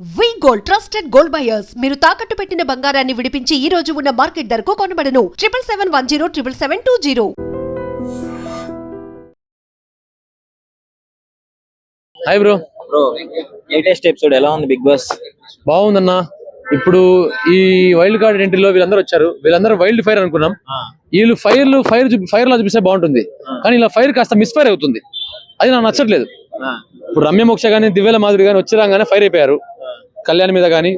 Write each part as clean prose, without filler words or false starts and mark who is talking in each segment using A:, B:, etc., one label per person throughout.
A: వి gold trusted gold buyers మీరు తాకట్టు పెట్టిన బంగారాన్ని విడిపించి ఈ రోజు ఉన్న మార్కెట్ ధరకు కొనబడను 7771077720.
B: Hi bro.
C: లేటెస్ట్ ఎపిసోడ్ ఎలా ఉంది బిగ్ బాస్?
B: బాగుందన్న. ఇప్పుడు ఈ వైల్డ్ కార్డ్ ఎంట్రీలో వీళ్ళందరూ వచ్చారు. వీళ్ళందరూ వైల్డ్ ఫైర్ అనుకున్నాం. వీళ్ళు ఫైర్ లా చూపిస్తే బాగుంటుంది, కానీ ఇలా ఫైర్ కాస్త మిస్ఫైర్ అవుతుంది. అది నాకు నచ్చట్లేదు. ఇప్పుడు రమ్య మోక్ష గానీ దివ్యల మాధురి గానీ వచ్చి రాగానే ఫైర్ అయిపోయారు. కళ్యాణ్ మీద కానీ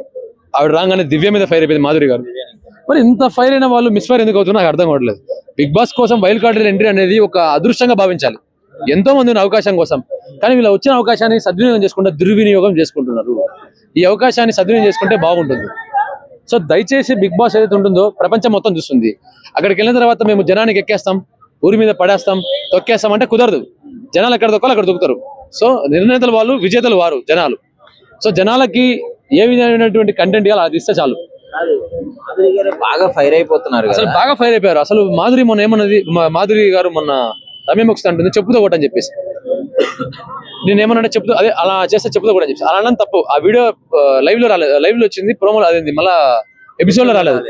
B: ఆవిడ రాగానే దివ్య మీద ఫైర్ అయిపోయింది మాధురి గారు. మరి ఇంత ఫైర్ అయిన వాళ్ళు మిస్ఫైర్ ఎందుకు అవుతుందో నాకు అర్థం కావట్లేదు. బిగ్ బాస్ కోసం వైల్డ్ కార్డ్ ఎంట్రీ అనేది ఒక అదృష్టంగా భావించాలి. ఎంతో మంది ఉన్న అవకాశం కోసం, కానీ వీళ్ళు వచ్చిన అవకాశాన్ని సద్వినియోగం చేసుకుంటే దుర్వినియోగం చేసుకుంటున్నారు. ఈ అవకాశాన్ని సద్వినియోగం చేసుకుంటే బాగుంటుంది. సో దయచేసి బిగ్ బాస్ ఏదైతే ఉంటుందో ప్రపంచం మొత్తం చూస్తుంది. అక్కడికి వెళ్ళిన తర్వాత మేము జనానికి ఎక్కేస్తాం, ఊరి మీద పడేస్తాం, తొక్కేస్తాం అంటే కుదరదు. జనాలు ఎక్కడ తొక్కాలో అక్కడ తొక్కుతారు. సో నిర్ణేతలు వాళ్ళు, విజేతలు వారు జనాలు. సో జనాలకి ఏ విధమైనటువంటి కంటెంట్ ఇవ్వాలి అది ఇస్తే చాలు.
C: బాగా ఫైర్ అయిపోతున్నారు,
B: అసలు బాగా ఫైర్ అయిపోయారు. అసలు మాధురి మొన్న ఏమన్నది, మాధురి గారు మొన్న రమ్య మోక్ష అంటుంది చెప్పుతో కూడా అని చెప్పేసి. నేను ఏమన్నా చెప్తూ అదే అలా చేస్తే చెప్పుతో కూడా అని చెప్పేసి. అలా అన్న తప్పు. ఆ వీడియో లైవ్ లో రాలేదు, లైవ్ లో వచ్చింది, ప్రోమోలో అదేంది మళ్ళా ఎపిసోడ్ లో రాలేదు.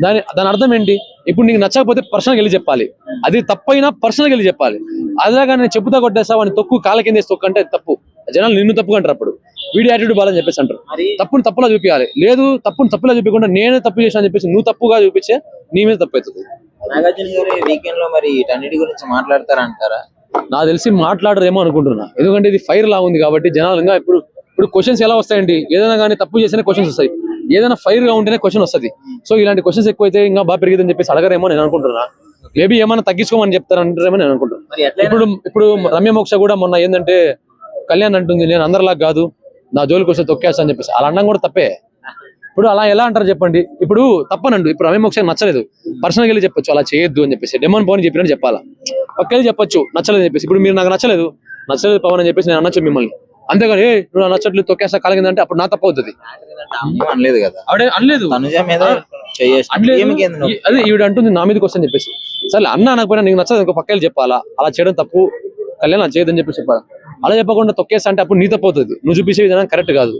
B: దాని అర్థం ఏంటి? ఇప్పుడు నీకు నచ్చకపోతే పర్సనల్కి వెళ్ళి చెప్పాలి. అది తప్పైనా పర్సనల్కి వెళ్ళి చెప్పాలి. అదేగా నేను చెప్పుతా కొట్టేస్తావు అని తొక్కు కాళ్ళ కింద తొక్కు అంటే తప్పు. జనాలు నిన్ను తప్పు అంటారు. అప్పుడు వీడియో యాటిట్యూడ్ బాలని చెప్పేసి అంటారు. తప్పుని తప్పులా చూపించాలి. లేదు తప్పుని తప్పులా చూపించకుండా నేనే తప్పు చేశాను అని చెప్పేసి నువ్వు తప్పుగా చూపించే నీ మీద తప్పు అవుతుంది.
C: నాగార్జున గారు వీకెండ్ లో మరి వీటన్నిటి గురించి మాట్లాడతారంటారా?
B: నాకు తెలిసి మాట్లాడరేమో అనుకుంటున్నా. ఎందుకంటే ఇది ఫైర్ లా ఉంది కాబట్టి జనాలు ఇంకా ఇప్పుడు క్వశ్చన్స్ ఎలా వస్తాయండి? ఏదైనా కానీ తప్పు చేస్తేనే క్వశ్చన్స్ వస్తాయి, ఏదైనా ఫైర్ గా ఉంటేనే క్వశ్చన్ వస్తుంది. సో ఇలాంటి క్వశ్చన్స్ ఎక్కువైతే ఇంకా బాగా పెరిగిదని చెప్పేసి అడగరేమో నేను అనుకుంటున్నా. మేబీ ఏమైనా తగ్గించుకోమని చెప్తారంటారేమో నేను అనుకుంటున్నాను. ఇప్పుడు రమ్య మోక్ష కూడా మొన్న ఏంటంటే కళ్యాణ్ అంటుంది నేను అందరిలాగా కాదు, నా జోలికి వస్తే తొక్కేస్తా అని చెప్పేసి. అలా అన్నం కూడా తప్పే. ఇప్పుడు అలా ఎలా అంటారు చెప్పండి? ఇప్పుడు తప్పనండు. ఇప్పుడు రమ్య మోక్ష నచ్చలేదు, పర్సనల్గా వెళ్ళి చెప్పొచ్చు అలా చేయొద్దు అని చెప్పేసి. డెమోన్ పవన్ చెప్పినట్టు చెప్పాలా, ఒక్కరి చెప్పొచ్చు నచ్చలేదు చెప్పేసి. ఇప్పుడు మీరు నాకు నచ్చలేదు పవన్ అని చెప్పేసి నేను అనొచ్చు మిమ్మల్ని. అంతేగాని నువ్వు నచ్చట్లేదు తొక్కేస్తా కాలిందంటే అప్పుడు నా తప్పు అవుతుంది.
C: అనలేదు కదా,
B: ఆవిడే అనలేదు. అదే ఈవిడ అంటుంది నా మీదకి వస్తాను చెప్పేసి. సరే అన్న అనకపోయినా నీకు నచ్చదు ఇంకో పక్కకి చెప్పాలా, అలా చేయడం తప్పు, కళ్యాణ్ అలా చేయదని చెప్పి చెప్పాలా. అలా చెప్పకుండా తొక్కేస్తా అంటే అప్పుడు నీ తప్పు అవుతుంది. నువ్వు చూపించే విధానం కరెక్ట్ కాదు.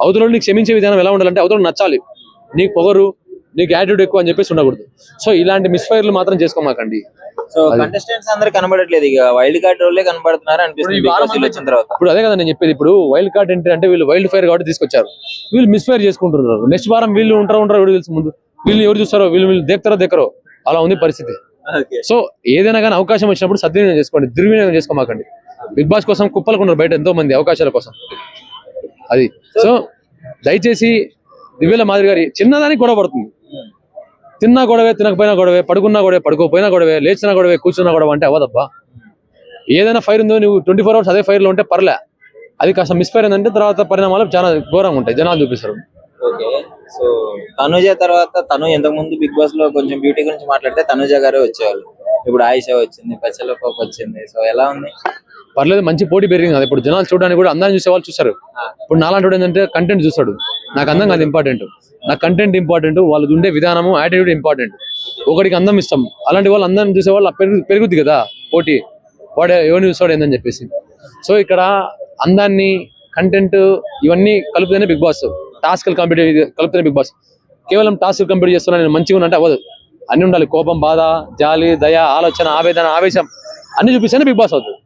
B: అవతల నీకు క్షమించే విధానం ఎలా ఉండాలంటే అవతల నచ్చాలి, నీకు పొగరు, నీకు యాటిట్యూడ్ ఎక్కువ అని చెప్పేసి ఉండకూడదు. సో ఇలాంటి మిస్ఫైర్లు మాత్రం చేసుకోమాకండి.
C: సో కంటెస్టెంట్స్ అందరూ కనబడట్లేదు, ఇక వైల్డ్ కార్డ్ రోలే కనబడుతున్నారు అనిపిస్తుంది వచ్చిన తర్వాత.
B: ఇప్పుడు అదే కదా నేను చెప్పేది. ఇప్పుడు వైల్డ్ కార్డ్ ఎంట్రీ అంటే వీళ్ళు వైల్డ్ ఫైర్ కాబట్టి తీసుకొచ్చారు, వీళ్ళు మిస్ఫైర్ చేసుకుంటున్నారు. నెక్స్ట్ వారం వీళ్ళు ఉంటారో ఎవరు తెలుసు ముందు, వీళ్ళు ఎవరు చూస్తారో, వీళ్ళు దేక్కరో అలా ఉంది పరిస్థితి. సో ఏదైనా కానీ అవకాశం వచ్చినప్పుడు సద్వినియోగం చేసుకోండి, దుర్వినియోగం చేసుకోమాకండి. బిగ్ బాస్ కోసం కుప్పలుకున్నారు బయట ఎంతో మంది అవకాశాల కోసం. అది సో దయచేసి దివ్యల మాదిరి గారి చిన్నదానికి గొడవ పడుతుంది. తిన్నా గొడవే, తినకపోయినా గొడవే, పడుకున్నా గొడవే, పడుకోపోయినా గొడవే, లేచినా గొడవే, కూర్చున్నా గొడవ అంటే అవ్వదబ్బా. ఏదైనా ఫైర్ ఉందో నువ్వు 24 hours అదే ఫైర్లో ఉంటే పర్లే. అది కాస్త మిస్ఫైర్ ఏంటంటే తర్వాత పరిణామాలు చాలా ఘోరంగా ఉంటాయి, జనాలు చూపిస్తారు.
C: ఓకే. సో తనుజ తర్వాత తను ఇంతకు ముందు బిగ్ బాస్ లో కొంచెం బ్యూటీ గురించి మాట్లాడితే తనుజ గారే వచ్చేవాళ్ళు. ఇప్పుడు ఆయిషా వచ్చింది, పచ్చల పాప వచ్చింది. సో ఎలా ఉంది?
B: పర్లేదు, మంచి పోటీ పెరిగింది కదా. ఇప్పుడు జనాలు చూడడానికి కూడా అందాన్ని చూసే వాళ్ళు చూస్తారు. ఇప్పుడు నాలాంటి ఏంటంటే కంటెంట్ చూస్తాడు. నాకు అందం కాదు ఇంపార్టెంట్, నాకు కంటెంట్ ఇంపార్టెంట్, వాళ్ళు ఉండే విధానము, యాటిట్యూడ్ ఇంపార్టెంట్. ఒకటికి అందం ఇష్టం, అలాంటి వాళ్ళు అందం చూసే వాళ్ళు పెరుగుద్ది కదా పోటీ. వాడు ఎవరిని చూస్తాడు ఏందని చెప్పేసి. సో ఇక్కడ అందాన్ని, కంటెంట్ ఇవన్నీ కలుపుతేనే బిగ్ బాస్. టాస్క్లు కంప్లీట్ కలుపుతేనే బిగ్ బాస్. కేవలం టాస్క్ కంప్లీట్ చేస్తున్నా నేను మంచిగా ఉన్నట్టే అవ్వదు. అన్ని ఉండాలి, కోపం, బాధ, జాలి, దయ, ఆలోచన, ఆవేదన, ఆవేశం అన్ని చూపిస్తేనే బిగ్ బాస్ అవుతుంది.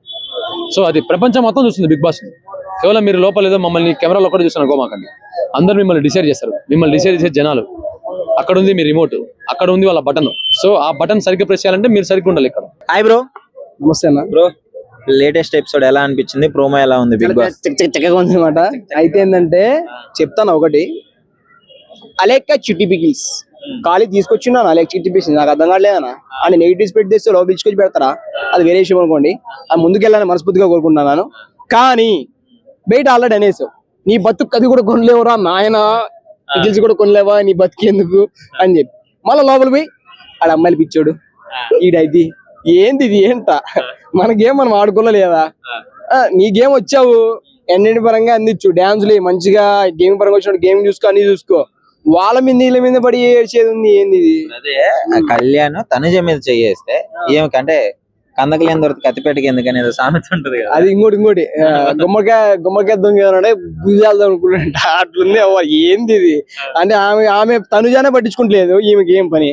B: సో అది ప్రపంచం మొత్తం చూస్తుంది బిగ్ బాస్. కేవలం మీరు లోపల ఏదో మమ్మల్ని కెమెరాలో ఒకటి చూస్తున్నారు గోమాకండి. అందరూ మిమ్మల్ని డిసైడ్ చేస్తారు. మిమ్మల్ని డిసైడ్ చేసే జనాలు. అక్కడ ఉంది మీ రిమోట్, అక్కడ ఉంది వాళ్ళ బటన్. సో ఆ బటన్ సరిగ్గా ప్రెస్ చేయాలంటే మీరు సరిగ్గా ఉండాలి ఇక్కడ.
C: Hi bro.
D: నమస్తే అన్న.
C: బ్రో లేటెస్ట్ ఎపిసోడ్ ఎలా అనిపించింది? ప్రోమో ఎలా ఉంది? బిగ్ బాస్
D: చక్కగా ఉంది అనమాట. అయితే ఏంటంటే చెప్తాను ఒకటి, అలేక చిట్టి పికిల్స్ ఖాళీ తీసుకొచ్చిండు అలేక చిట్టి పికిల్స్ నాకు అర్థం కావట్లేదన్నా. అని నెగిటివ్ స్ప్రెడ్ చేస్తే లోపల పిలుచుకొచ్చి పెడతారా? అది వేరే విషయం అనుకోండి. అది ముందుకెళ్ళాలని మనస్ఫూర్తిగా కోరుకుంటున్నాను. కానీ బయట ఆల్రెడీ అనేసావు, నీ బతుకు అది కూడా కొనలేవురా నాయన, పికిల్స్ కూడా కొనలేవా, నీ బతుకు ఎందుకు అని చెప్పి మళ్ళీ లోపల పోయి ఆడ అమ్మాయిలు పిచ్చోడు ఈడైతే ఏంది ఇది ఏంట, మన గేమ్ మనం ఆడుకోలేదా? నీ గేమ్ వచ్చావు, ఎన్నింటి పరంగా అందించు, డాన్సులు మంచిగా, గేమ్ పరంగా వచ్చినట్టు గేమ్ చూసుకో, అన్ని చూసుకో. వాళ్ళ మీద నీళ్ళ మీద పడి ఏడ్చేది ఉంది ఏంది ఇది?
C: అదే కళ్యాణ్ తనుజ మీద చేయేస్తే ఏమికంటే కందకలేని దొరికి కత్తిపేటకి ఎందుకని ఏదో సామెత ఉంటది కదా.
D: అది ఇంకోటి గుమ్మకాయ దొంగ గుజాలు అనుకుంటా అట్లుంది. ఏంది ఇది అంటే ఆమె తనుజానే పట్టించుకుంటలేదు ఈమెకి ఏం పని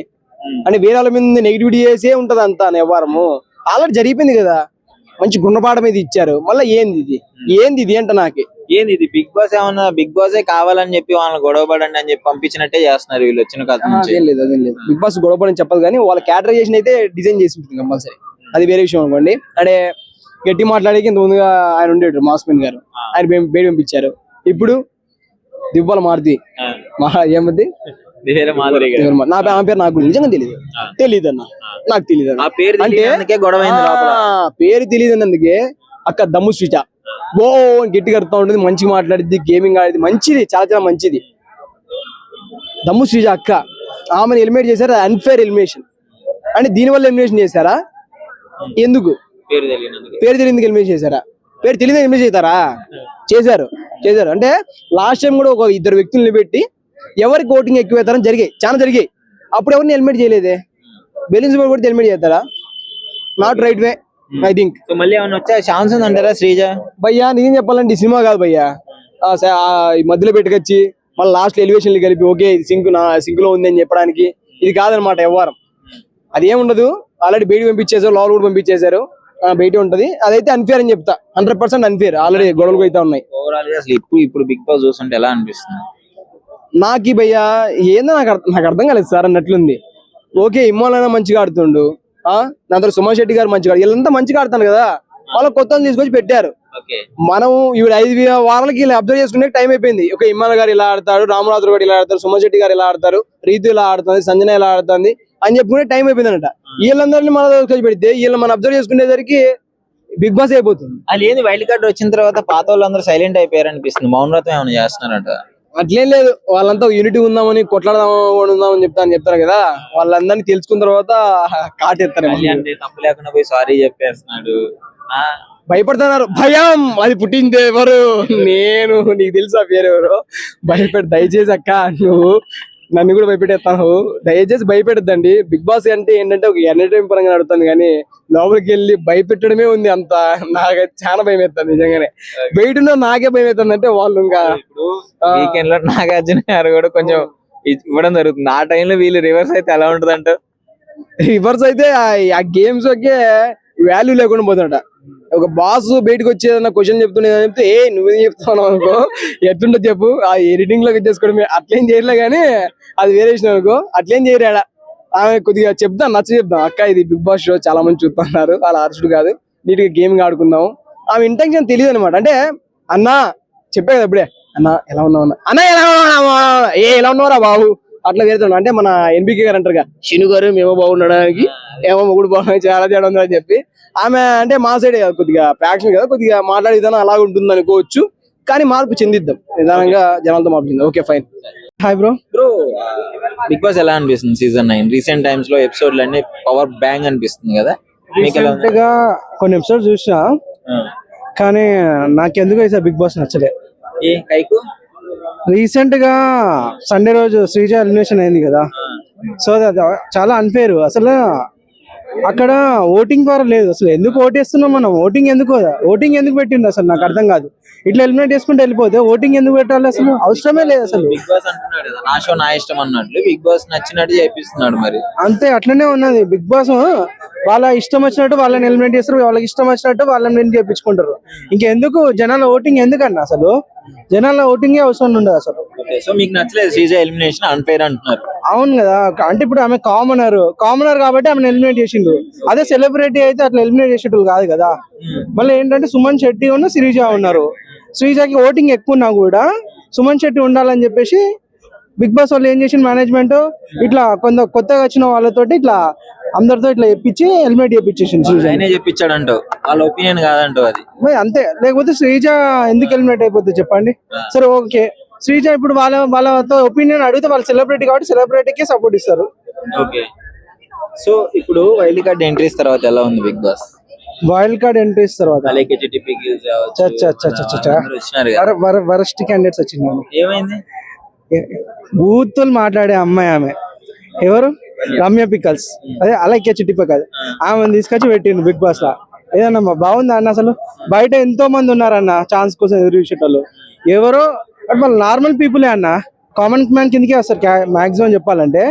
D: అంటే వేరే వాళ్ళ మీద నెగిటివిటీ చేసే ఉంటది అంతా వ్యవహారము. ఆల్రెడీ జరిగిపోయింది కదా, మంచి గుణపాఠం మీద ఇచ్చారు. మళ్ళీ ఏంది ఇది అంట నాకు
C: ఏంది ఇది బిగ్ బాస్ ఏమన్నా బిగ్ బాసే కావాలని చెప్పి వాళ్ళని గొడవపడండి అని చెప్పి పంపించినట్టే చేస్తున్నారు వీళ్ళు వచ్చిన కథ నుంచి.
D: అదేం లేదు బిగ్ బాస్ గొడవపడని చెప్పదు కానీ వాళ్ళ క్యారెక్టరైజేషన్ అయితే డిజైన్ చేసి ఉంటుంది కంపల్సరీ. అది వేరే విషయం అనుకోండి. అంటే గట్టి మాట్లాడేకి ఇంత ముందుగా ఆయన ఉండేడు మాస్మిన్ గారు, ఆయన బయట పంపించారు. ఇప్పుడు దివ్వాల మారుతి ఏమది
C: మాధురి గారు.
D: నా పేరు నాకు నిజంగా తెలియదు అన్న, నాకు తెలియదు
C: ఆ పేరు అంటే గొడవ
D: పేరు తెలియదు అన్నందుకే అక్క దమ్ము శ్రీజ ఓ గట్టి కడుతూ ఉంటుంది, మంచిగా మాట్లాడిద్ది, గేమింగ్ ఆడిద్ది, మంచిది, చాలా చాలా మంచిది. దమ్ము శ్రీజ అక్క ఆమెను ఎలిమినేట్ చేశారు, అన్ఫేర్ ఎలిమినేషన్. అంటే దీనివల్ల ఎలిమినేషన్ చేశారా? ఎందుకు పేరు తెలియదు ఎలిమినేట్ చేశారా? పేరు తెలియదు ఎలిమినేట్ చేశారా? చేశారు అంటే లాస్ట్ టైం కూడా ఒక 2 వ్యక్తుల్ని పెట్టి ఎవరికి ఓటింగ్ ఎక్కువ అవుతారని చాలా జరిగాయి. అప్పుడు ఎవరిని ఎలిమినేట్ చేయలేదే. బెలూన్స్ కూడా ఎలిమినేట్ చేస్తారా? Not right way I think.
C: మళ్ళీ ఏమన్నా వచ్చే ఛాన్స్ ఉందంటారా శ్రీజ?
D: భయ్యా నిజం చెప్పాలంటే సినిమా కాదు భయ్యా, ఈ మధ్యలో పెట్టుకొచ్చి మళ్ళీ లాస్ట్ ఎలివేషన్లు కలిపి ఓకే ఇది సింక్ లో ఉంది అని చెప్పడానికి ఇది కాదనమాట వ్యవహారం. అది ఏముండదు, ఆల్రెడీ బయట పంపించేసారు, లోపల కూడా పంపించేశారు, బయట ఉంటది. అదైతే అన్ఫేర్ అని చెప్తా, 100% అన్ఫేర్. ఆల్రెడీ గొడవలు అయితే ఉన్నాయి.
C: ఓవరాల్ గా అసలు ఇప్పుడు బిగ్ బాస్ చూస్తుంటే ఎలా అనిపిస్తుంది?
D: నాకు భయ్యా ఏందో నాకు అర్థం కాలేదు సార్ అన్నట్లుంది. ఓకే ఇమ్మోలైనా మంచిగా ఆడుతుండు, దాంతో సుమన్ శెట్టి గారు మంచిగా వీళ్ళంతా మంచిగా ఆడుతాను కదా, వాళ్ళ కొత్త తీసుకొచ్చి పెట్టారు. మనం ఇవి 5 వారాలకి ఇలా అబ్జర్వ్ చేసుకునే టైం అయిపోయింది. ఒక ఇమ్మాన్ గారు ఇలా ఆడతాడు, రామరాజు గారు ఇలా ఆడతారు, సుమన్ శెట్టి గారు ఇలా ఆడతారు, రీతు ఇలా ఆడుతుంది, సంజన ఇలా ఆడుతుంది అని చెప్పుకునే టైం అయిపోయింది అనట. వీళ్ళందరినీ మన తీసుకొచ్చి పెడితే వీళ్ళు మనం అబ్జర్వ్ చేసుకునేసరికి బిగ్ బాస్ అయిపోతుంది.
C: అది ఏంది వైల్డ్ కార్డ్ వచ్చిన తర్వాత పాత వాళ్ళందరూ సైలెంట్ అయిపోయారు అనిపిస్తుంది. మౌనవ్రతం ఏమైనా చేస్తున్నారంట?
D: అట్లేం లేదు, వాళ్ళంతా యూనిటీ ఉందామని కొట్లాడదామని చెప్తారు కదా, వాళ్ళందరినీ తెలుసుకున్న తర్వాత కాటేస్తారు.
C: తప్పు లేకుండా పోయి సారీ చెప్పేస్తున్నాడు.
D: భయపడుతున్నారు. భయం అది పుట్టింది ఎవరు? నేను. నీకు తెలుసా పేరు ఎవరు? దయచేసి అక్క నువ్వు నన్ను కూడా భయపెట్టేస్తాను, దయచేసి భయపెట్టద్దండి. బిగ్ బాస్ అంటే ఏంటంటే ఒక ఎంటర్టైన్మెంట్ పరంగా నడుతుంది కానీ లోపలికి వెళ్ళి భయపెట్టడమే ఉంది. అంత నాకు చాలా భయం వేస్తుంది నిజంగానే. బయట నాకే భయం వేస్తుంది అంటే వాళ్ళు ఇంకా
C: వీకెండ్ లో నాగార్జున గారు కూడా కొంచెం ఇవ్వడం జరుగుతుంది. ఆ టైంలో వీళ్ళు రివర్స్ అయితే ఎలా ఉంటది అంట?
D: రివర్స్ అయితే ఆ గేమ్స్ ఒకే వాల్యూ లేకుండా పోతుంట. ఒక బాస్ బయటకు వచ్చి ఏదైనా క్వశ్చన్ చెప్తే నువ్వేం చెప్తావు అనుకో, ఎట్లుంటో చెప్పు, ఆ ఎడిటింగ్ లోకి చేసుకోవడమే. అట్లేం చేయలే కానీ అది వేరే విషయం అనుకో, అట్లేం చేయరాడా. ఆమె కొద్దిగా చెప్తాం అక్క ఇది బిగ్ బాస్ షో చాలా మంది చూస్తున్నారు, అలా అరుచుడు కాదు, నీట్ గా గేమింగ్ ఆడుకుందాం. ఆమె ఇంటెన్షన్ తెలియదు అనమాట. అంటే అన్నా చెప్పే కదా ఇప్పుడే, అన్న ఎలా ఉన్నావు అన్న, ఎలా ఉన్నావురా బాబు అట్లా వేరుతున్నాం. అంటే మన ఎన్బికే గారు అంటారుగా, శిను గారు మేము బాగుండడానికి ఏమో మొగుడు బాగున్నాయి చాలా తేడా ఉంది అని చెప్పి. ఆమె అంటే మా సైడ్ కొద్దిగా ప్యాక్షన్ కదా, కొద్దిగా మాట్లాడే విధానం అలాగ ఉంటుంది అనుకోవచ్చు, కానీ మార్పు చెందిద్దాం నిదానంగా, జనాలతో మార్పు చెందాం. Okay fine. Hi bro.
C: Big Boss ఎలా అనిపిస్తుంది సీజన్ 9? రీసెంట్ టైమ్స్ లో ఎపిసోడ్లు అన్ని పవర్ బ్యాంగ్ అనిపిస్తుంది కదా.
D: కొన్ని ఎపిసోడ్స్ చూసినా కానీ నాకెందుకు అయితే బిగ్ బాస్ నచ్చలే. రీసెంట్ గా సండే రోజు శ్రీజ ఎలిమినేషన్ అయింది కదా, సో అది చాలా అన్ఫేర్. అసలు అక్కడ ఓటింగ్ ద్వారా లేదు. అసలు ఎందుకు ఓటేస్తున్నాం మనం? ఓటింగ్ ఎందుకు పెట్టిండు అసలు నాకు అర్థం కాదు. ఇట్లా ఎలిమినేట్ చేసుకుంటే వెళ్ళిపోతే ఓటింగ్ ఎందుకు పెట్టాలి? అసలు అవసరమే లేదు అసలు.
C: బిగ్ బాస్ అంటున్నాడు కదా, నా షో నా ఇష్టం అన్నట్లు బిగ్ బాస్ నచ్చినట్టు చేపిస్తున్నాడు. మరి
D: అంతే, అట్లనే ఉన్నది. బిగ్ బాస్ వాళ్ళ ఇష్టం వచ్చినట్టు వాళ్ళని ఎలిమినేట్ చేస్తారు, వాళ్ళకి ఇష్టం వచ్చినట్టు వాళ్ళని చేపించుకుంటారు. ఇంకెందుకు జనాల ఓటింగ్ ఎందుకన్నా? అసలు జనాల ఓటింగ్ అవసరం ఉండదు అసలు.
C: సో మీకు నచ్చలేదు శ్రీజ ఎలిమినేషన్ అన్ఫేర్ అంటున్నారు?
D: అవును కదా, అంటే ఇప్పుడు ఆమె కామనర్ కాబట్టి ఆమెను ఎలిమినేట్ చేసిండు. అదే సెలబ్రిటీ అయితే అట్లా ఎలిమినేట్ చేసేటోళ్ళు కాదు కదా. మళ్ళీ ఏంటంటే సుమన్ శెట్టి ఉన్న శ్రీజ ఉన్నారు. శ్రీజకి ఓటింగ్ ఎక్కువ ఉన్నా కూడా సుమన్ శెట్టి ఉండాలని చెప్పేసి బిగ్ బాస్ వాళ్ళు ఏం చేసిన మేనేజ్మెంట్ ఇట్లా కొత్తగా వచ్చిన వాళ్ళతోటి ఇట్లా అందరితో ఇట్లా చెప్పించి ఎలిమినేట్ చేపించేసింది.
C: చెప్పించాడంట, వాళ్ళ ఒపీనియన్ కాదంట అది.
D: అంతే, లేకపోతే శ్రీజ ఎందుకు ఎలిమినేట్ అయిపోతుంది చెప్పండి? సరే ఓకే, శ్రీజ ఇప్పుడు వాళ్ళతో ఒపీనియన్ అడిగితే వాళ్ళు సెలబ్రిటీ కాబట్టి సెలబ్రిటీకి సపోర్ట్ ఇస్తారు.
C: ఓకే, సో ఇప్పుడు వైల్డ్ కార్డ్ ఎంట్రీస్ తర్వాత ఎలా ఉంది Bigg Boss?
D: Wild card entries తర్వాత వరస్ట్ క్యాండిడేట్స్ వచ్చింది.
C: ఏమైంది?
D: బూతులు మాట్లాడే అమ్మాయి ఆమె ఎవరు?
E: రమ్య పికల్స్, అదే అలైక్య చిట్టి పికల్, ఆమెను తీసుకొచ్చి పెట్టిండు బిగ్ బాస్ లా. ఏదన్నా బాగుందా అన్న? అసలు బయట ఎంతో మంది ఉన్నారన్న ఛాన్స్ కోసం ఎదురు చూసేటోళ్ళు. ఎవరో వాళ్ళు నార్మల్ పీపులే అన్న, కామన్ మ్యాన్ కిందకే వస్తారు మాక్సిమం చెప్పాలంటే.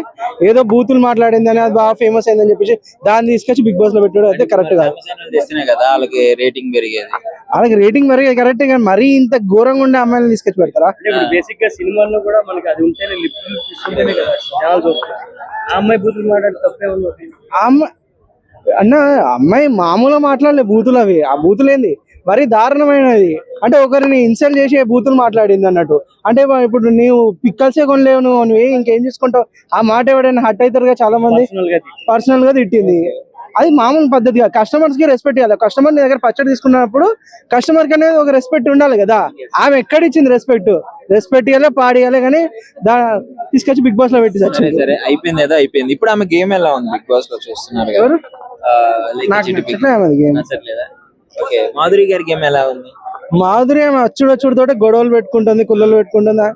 E: ఏదో బూతులు మాట్లాడింది అని అది బాగా ఫేమస్ అయిందని చెప్పేసి దాన్ని తీసుకొచ్చి బిగ్ బాస్ లో పెట్టాడు, అయితే కరెక్ట్ కాదు.
C: చేస్తేనే కదా వాళ్ళకి రేటింగ్ పెరిగేది.
E: వాళ్ళకి రేటింగ్ మరీ కరెక్ట్, కానీ మరీ ఇంత ఘోరంగా ఉండే అమ్మాయిని తీసుకొచ్చి పెడతారా?
F: బేసిక్ గా సినిమాల్లో కూడా మనకి అది ఉంటేనే లిప్ ఇస్తుంటేనే కదా జనాలు చూస్తారు. ఆ అమ్మాయి బూతులు మాట్లాడి తప్పే ఉంది.
E: ఆ అమ్మాయి అన్న, అమ్మాయి మామూలుగా మాట్లాడలే బూతులు, అవి ఆ బూతులు ఏంది మరీ దారుణమైనది. అంటే ఒకరిని ఇన్సల్ట్ చేసి బూతులు మాట్లాడింది అన్నట్టు. అంటే ఇప్పుడు నీవు పిక్కల్సే కొనలేవు, నువ్వు ఇంకేం చూసుకుంటావు? ఆ మాట ఎవడైనా హట్ అవుతారుగా చాలా మంది, పర్సనల్ గా తిట్టింది. అది మామూలు పద్ధతిగా కస్టమర్స్ కి రెస్పెక్ట్ ఇవ్వాలి. కస్టమర్ నీ దగ్గర పచ్చడి తీసుకున్నప్పుడు కస్టమర్ కి అనేది ఒక రెస్పెక్ట్ ఉండాలి కదా. ఆమె ఎక్కడ ఇచ్చింది రెస్పెక్ట్? రెస్పెక్ట్ ఇవ్వాలి, పాడియాలి, కానీ తీసుకొచ్చి బిగ్ బాస్ లో పెట్టి
C: సరే అయిపోయింది ఏదో అయిపోయింది. ఇప్పుడు ఆమె గేమ్ ఎలా ఉంది బిగ్ బాస్ లో చూస్తున్నారు కదా?
E: ఎవరు? నాకు నచ్చట్లే ఆమెది గేమ్.
C: నచ్చట్లేదా? ఓకే, మాధురి గారి గేమ్ ఎలా ఉంది?
E: మాధురి ఆమె అచ్చుడొచ్చుడుతోటే గొడవలు పెట్టుకుంటుంది, కుల్లలు పెట్టుకుంటుందా,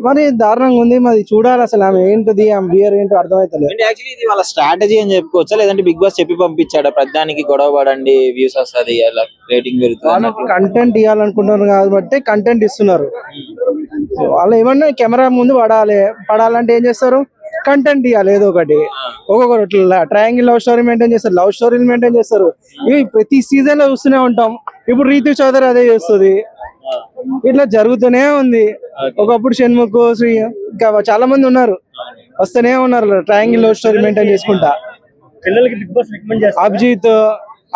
E: మరి దారుణంగా ఉంది. మరి చూడాలి అసలు ఆమె ఏంటిది, ఆమె బియర్ ఏంటో అర్థమవుతలేదు.
C: యాక్చువల్లీ ఇది వాళ్ళ స్ట్రాటజీ అని చెప్పుకోవచ్చా, లేదంటే బిగ్ బాస్ చెప్పి పంపించాడా ప్రతిదానికి గొడవ పడండి వ్యూస్ వస్తుంది అలా రేటింగ్ పెరుగుతుంది?
E: కంటెంట్ ఇవ్వాలనుకుంటున్నారు కాబట్టి కంటెంట్ ఇస్తున్నారు. వాళ్ళు ఏమన్నా కెమెరా ముందు పడాలంటే ఏం చేస్తారు? కంటెంట్ ఇవ్వాలి ఏదో ఒకటి. ఒక్కొక్కరు ట్రయాంగిల్ లవ్ స్టోరీ మెయింటైన్ చేస్తారు, లవ్ స్టోరీలు మెయింటైన్ చేస్తారు. ఇవి ప్రతి సీజన్ లో చూస్తూనే ఉంటాం. ఇప్పుడు రీతు చౌదరి అదే చేస్తుంది. ఇట్లా జరుగుతూనే ఉంది. ఒకప్పుడు షణ్ముఖ్, శ్రీ, ఇంకా చాలా మంది ఉన్నారు, వస్తూనే ఉన్నారు ట్రయాంగిల్ లవ్ స్టోరీ మెయింటైన్ చేసుకుంటా.
F: పిల్లలకి బిగ్ బాస్ రికమెండ్ చేస్తారు.
E: Abhijeet,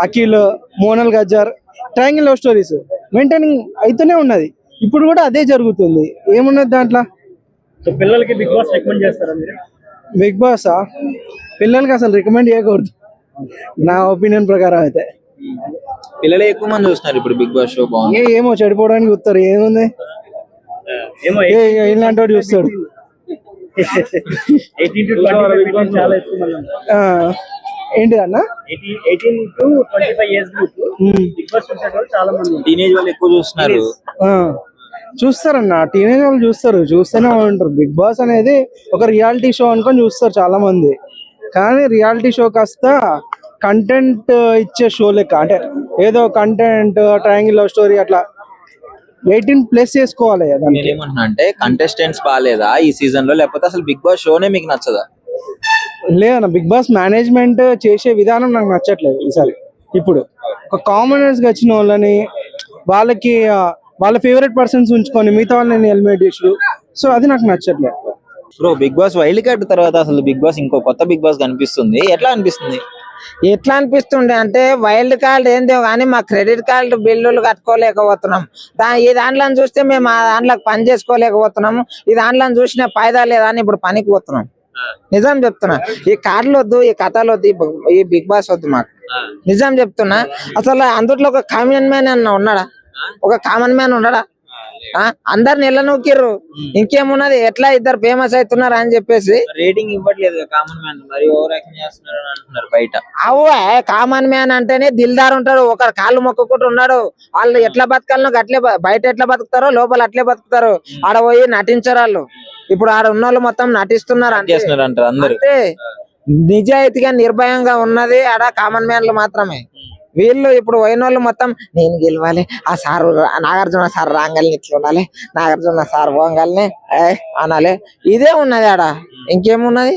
E: Akhil, Monal Gajjar triangle love stories maintaining అయితేనే ఉన్నది. ఇప్పుడు కూడా అదే జరుగుతుంది. ఏమున్నది దాంట్లో?
F: పిల్లలకి బిగ్ బాస్ రికమెండ్ చేస్తారా మీరు?
E: బిగ్ బాస్ పిల్లలకి అసలు రికమెండ్ చేయకూడదు నా ఒపీనియన్ ప్రకారం అయితే.
C: పిల్లలే ఎక్కువ మంది చూస్తున్నారు ఇప్పుడు బిగ్ బాస్ షో. బాగుంది.
E: ఏమో చెడిపోవడానికి చూస్తారు, ఏముంది ఇలాంటి వాడు చూస్తాడు.
F: 18 to 25 చాలా ఎక్కువ మంది ఉన్నారు.
E: ఏంటి అన్న?
F: 18 to 25 years group Bigg Boss చూసే వాళ్ళు చాలా మంది ఉన్నారు.
C: టీనేజ్ వాళ్ళు ఎక్కువ చూస్తున్నారు.
E: చూస్తారన్న, టీనేజ్ వాళ్ళు చూస్తూనే ఉంటారు. బిగ్ బాస్ అనేది ఒక రియాలిటీ షో అనుకొని చూస్తారు చాలా మంది. కానీ రియాలిటీ షో కాస్త కంటెంట్ ఇచ్చే షో లెక్క. అంటే ఏదో కంటెంట్ ట్రయాంగిల్ లవ్ స్టోరీ అట్లా 18+ చేసుకోవాలి.
C: ఏమంటున్నా అంటే కంటెస్టెంట్స్ బాగాలేదా ఈ సీజన్ లో, లేకపోతే అసలు బిగ్ బాస్ షోనే మీకు నచ్చదా?
E: లేదన్న, బిగ్ బాస్ మేనేజ్మెంట్ చేసే విధానం నాకు నచ్చట్లేదు ఈసారి. ఇప్పుడు ఒక కామనర్స్ గా వచ్చిన వాళ్ళని వాళ్ళకి వాళ్ళ ఫేవరెట్ పర్సన్స్ ఉంచుకొని మిగతా వాళ్ళని ఎలిమినేట్ చేసుడు, సో అది నాకు నచ్చట్లేదు.
C: Bro, big Boss wild card తర్వాత అసలు బిగ్ బాస్ ఇంకో కొత్త బిగ్ బాస్ కనిపిస్తుంది, ఎట్లా అనిపిస్తుంది?
G: ఎట్లా అనిపిస్తుండే అంటే వైల్డ్ కార్డ్ ఏందో కానీ మా క్రెడిట్ కార్డు బిల్లులు కట్టుకోలేకపోతున్నాం. ఈ దాంట్లో చూస్తే మేము ఆ దాంట్లోకి పని చేసుకోలేకపోతున్నాము. ఈ దాంట్లో చూసిన ఫాయిదా లేదా అని ఇప్పుడు పనికి పోతున్నాం. నిజం చెప్తున్నా, ఈ కార్డులు వద్దు, ఈ కథలు వద్దు, ఈ బిగ్ బాస్ వద్దు మాకు. నిజం చెప్తున్నా, అసలు అందుట్లో ఒక కామన్ మ్యాన్ అన్న ఉన్నాడా? ఒక కామన్ మ్యాన్ ఉన్నాడా? అందరిని ఎలా నూకిర్రు, ఇంకేమున్నది? ఎట్లా ఇద్దరు ఫేమస్ అవుతున్నారు అని చెప్పేసి
C: రేటింగ్ ఇవ్వట్లేదు కామన్ మ్యాన్, మరి ఓవర్ యాక్షన్ చేస్తున్నారు అని అంటున్నారు బయట.
G: అవే కామన్ మ్యాన్ అంటేనే దిల్దార్ ఉంటాడు, ఒకరు కాళ్ళు మొక్కుకుంటూ ఉన్నాడు. వాళ్ళు ఎట్లా బతకాలనో అట్లే, బయట ఎట్లా బతుకుతారో లోపల అట్లే బతుకుతారు. ఆడ పోయి నటించరు వాళ్ళు. ఇప్పుడు ఆడ ఉన్న వాళ్ళు మొత్తం నటిస్తున్నారు
C: అంటారు అందరూ.
G: అంటే నిజాయితీగా నిర్భయంగా ఉన్నది ఆడ కామన్ మ్యాన్లు మాత్రమే. వీళ్ళు ఇప్పుడు పోయిన వాళ్ళు మొత్తం నేను గెలవాలి, ఆ సార్ నాగార్జున సార్ రాగాలని ఇట్లా ఉండాలి, నాగార్జున సార్ పోగాలని అనాలి, ఇదే ఉన్నది ఆడ, ఇంకేమున్నది?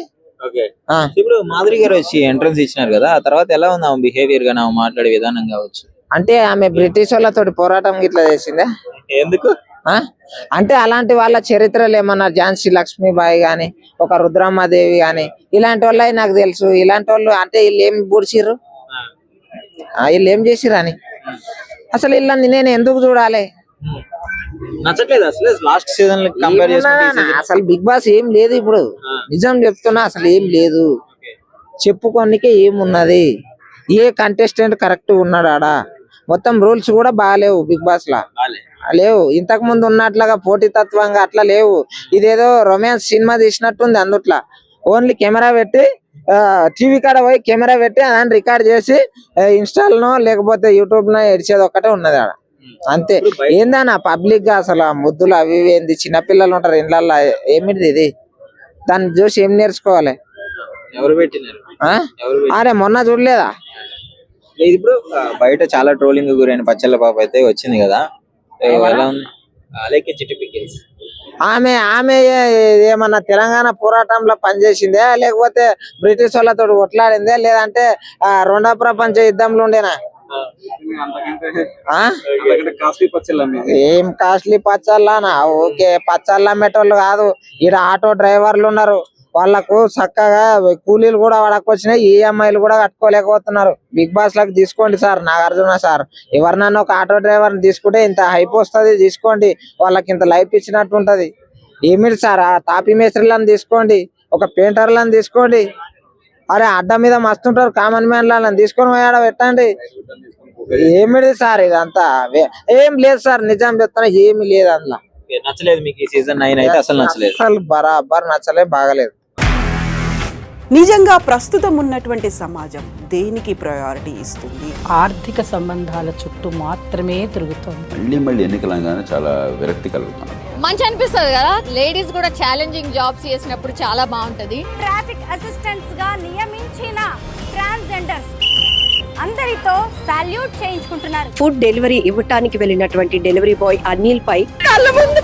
C: ఇప్పుడు మాధురి గారు వచ్చి ఎంట్రన్స్ ఇచ్చినారు కదా, ఆ తర్వాత ఎలా ఉంది ఆమె బిహేవియర్ గా, ఆమె మాట్లాడే విధానం కావచ్చు?
G: అంటే ఆమె బ్రిటిష్ వాళ్ళతోటి పోరాటం ఇట్లా చేసిందా?
C: ఎందుకు
G: అంటే అలాంటి వాళ్ళ చరిత్రలు ఏమన్నా ఝాన్సీ లక్ష్మీబాయి గాని, ఒక రుద్రమ్మదేవి గాని, ఇలాంటి వాళ్ళే నాకు తెలుసు. ఇలాంటి వాళ్ళు అంటే వీళ్ళు ఏం బూడ్చిర్రు, వీళ్ళు ఏం చేసిర్రు అని అసలు వీళ్ళని నేను ఎందుకు చూడాలి?
C: నచ్చట్లేదు అసలు లాస్ట్ సీజన్ కంపేర్ చేసుకుంటే.
G: అసలు బిగ్ బాస్ ఏం లేదు ఇప్పుడు, నిజం చెప్తున్నా, అసలు ఏం లేదు. చెప్పుకోనికే ఏమున్నది? ఏ కంటెస్టెంట్ కరెక్ట్ ఉన్నాడు ఆడ? మొత్తం రూల్స్ కూడా బాగాలేవు బిగ్ బాస్ లా, లేవు. ఇంతకు ముందు ఉన్నట్లుగా పోటీతత్వంగా అట్లా లేవు. ఇదేదో రొమాన్స్ సినిమా తీసినట్టుంది. అందుట్లో ఓన్లీ కెమెరా పెట్టి టీవీ కాడ పోయి కెమెరా పెట్టి దాన్ని రికార్డ్ చేసి ఇన్స్టాల్నో లేకపోతే యూట్యూబ్ నో ఎడిచేది ఒక్కటే ఉన్నది ఆడ, అంతే. ఏందన్నా పబ్లిక్ గా అసలు ముద్దులు అవి ఏంది? చిన్నపిల్లలు ఉంటారు ఇండ్లల్లో, ఏమిటి ఇది? దాన్ని చూసి ఏం నేర్చుకోవాలి?
C: ఎవరు పెట్టినారు?
G: ఆ?
C: ఎవరు పెట్టినారు?
G: అరే మొన్న చూడలేదా?
C: లేదు, ఇప్పుడు బయట చాలా ట్రోలింగ్ గురైన పచ్చళ్ళ పాప అయితే వచ్చింది కదా, ఎలా ఉంది? అలాగే చిట్టి పికిల్స్.
G: ఆమె ఆమె ఏమన్నా తెలంగాణ పోరాటంలో పనిచేసిందే, లేకపోతే బ్రిటిష్ వాళ్ళతో కొట్లాడిందే, లేదంటే రెండో ప్రపంచ యుద్ధంలో ఉండేనా? ఆ? ఏం కాస్ట్లీ పచ్చళ్ళనా? ఓకే, పచ్చళ్ళ అమ్మేటోళ్ళు కాదు, ఈడ ఆటో డ్రైవర్లు ఉన్నారు, వాళ్ళకు చక్కగా కూలీలు కూడా వాడకొచ్చినాయి, ఈఎంఐలు కూడా కట్టుకోలేకపోతున్నారు. బిగ్ బాస్ లకు తీసుకోండి సార్, నాగార్జున సార్, ఎవరినన్నా ఒక ఆటో డ్రైవర్ తీసుకుంటే ఇంత హైప్ వస్తుంది, తీసుకోండి, వాళ్ళకి ఇంత లైఫ్ ఇచ్చినట్టు ఉంటది. ఏమిటి సార్, ఆ తాపీ మేస్త్రీలను తీసుకోండి, ఒక పెయింటర్లను తీసుకోండి, అరే అడ్డ మీద మస్తుంటారు కామన్ మ్యాన్లను తీసుకొని పోయాడ పెట్టండి. ఏమిటి సార్ ఇదంతా? ఏం లేదు సార్, నిజం చెప్తాను, ఏమి లేదు అందులో.
C: నచ్చలేదు మీకు ఈ సీజన్ 9 అయితే? అసలు నచ్చలేదు.
G: అసలు బరాబర్ నచ్చలే, బాగలేదు.
H: నిజంగా ప్రస్తుతం ఉన్నటువంటి సమాజం దేనికి ప్రయారిటీ ఇస్తుంది?
I: ఆర్థిక సంబంధాల చుట్టూ మాత్రమే తిరుగుతోంది.
J: మళ్ళీ ఎన్నికలంగానే చాలా విరక్తి కలుగుతున్నాం.
K: మంచి అనిపిస్తుంది కదా, లేడీస్ కూడా ఛాలెంజింగ్ జాబ్స్ చేసినప్పుడు చాలా బాగుంటది.
L: ట్రాఫిక్ అసిస్టెంట్స్ గా నియమించిన ట్రాన్స్జెండర్స్ అందరితో సాల్యూట్ చేయించుకుంటున్నారు.
A: ఫుడ్ డెలివరీ ఇవ్వటానికి వెళ్ళినటువంటి డెలివరీ బాయ్ అనిల్ పై కళ్ళ ముందు